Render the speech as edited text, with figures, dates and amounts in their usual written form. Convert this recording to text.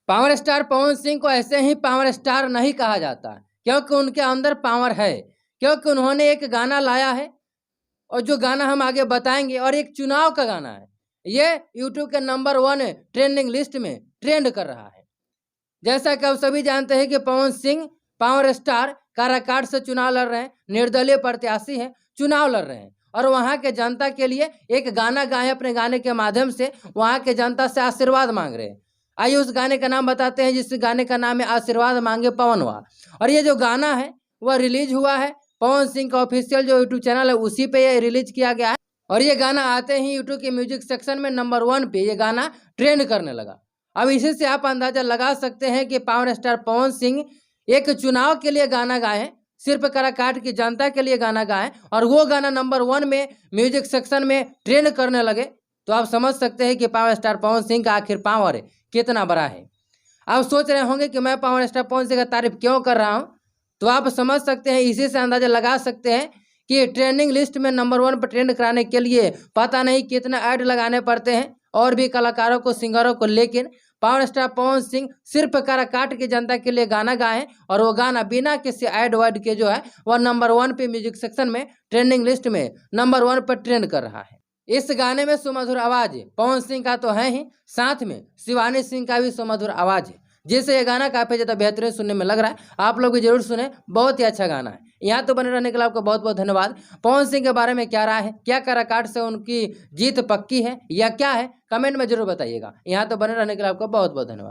Power star Pawan Singh को ऐसे ही power star नहीं कहा जाता, क्योंकि उनके अंदर पावर है, क्योंकि उन्होंने एक गाना लाया है और जो गाना हम आगे बताएंगे, और एक चुनाव का गाना है। ये यूट्यूब के नंबर 1 ट्रेंडिंग लिस्ट में ट्रेंड कर रहा है। जैसा कि आप सभी जानते हैं कि पवन सिंह पावर स्टार काराकाट से चुनाव लड़ रहे हैं, निर्दलीय प्रत्याशी हैं, चुनाव लड़ रहे हैं और वहां के जनता के लिए एक गाना गाए, अपने गाने के माध्यम से वहां के जनता से आशीर्वाद मांग रहे हैं। आइए उस गाने का नाम बताते हैं, जिस गाने का नाम है आशीर्वाद मांगे पवनवा। और ये जो गाना है वह रिलीज हुआ है पवन सिंह का ऑफिशियल जो यूट्यूब चैनल है उसी पे ये रिलीज किया गया है। और ये गाना आते ही यूट्यूब के म्यूजिक सेक्शन में नंबर 1 पे ये गाना ट्रेंड करने लगा। अब इसी से आप अंदाजा लगा सकते हैं कि पावर स्टार पवन सिंह एक चुनाव के लिए गाना गाए, सिर्फ काराकाट की जनता के लिए गाना गाए और वो गाना नंबर 1 में म्यूजिक सेक्शन में ट्रेंड करने लगे। तो आप समझ सकते हैं कि पावर स्टार पवन सिंह का आखिर पावर कितना बड़ा है। आप सोच रहे होंगे कि मैं पावर स्टार पवन सिंह का तारीफ क्यों कर रहा हूँ, तो आप समझ सकते हैं, इसी से अंदाजा लगा सकते हैं कि ट्रेंडिंग लिस्ट में नंबर 1 पर ट्रेंड कराने के लिए पता नहीं कितना ऐड लगाने पड़ते हैं और भी कलाकारों को, सिंगरों को, लेकिन पावर स्टार पवन सिंह सिर्फ काराकाट की जनता के लिए गाना गाए और वो गाना बिना किसी ऐड वर्ड के जो है वह नंबर 1 पे म्यूजिक सेक्शन में ट्रेंडिंग लिस्ट में नंबर 1 पर ट्रेंड कर रहा है। इस गाने में सुमधुर आवाज पवन सिंह का तो है ही, साथ में शिवानी सिंह का भी सुमधुर आवाज है, जिससे ये गाना काफी ज़्यादा बेहतरीन सुनने में लग रहा है। आप लोग भी जरूर सुने, बहुत ही अच्छा गाना है। यहाँ तो बने रहने के लिए आपको बहुत बहुत धन्यवाद। पवन सिंह के बारे में क्या राय है, क्या काराकाट से उनकी जीत पक्की है या क्या है, कमेंट में जरूर बताइएगा। यहाँ तो बने रहने के लिए आपको बहुत बहुत धन्यवाद।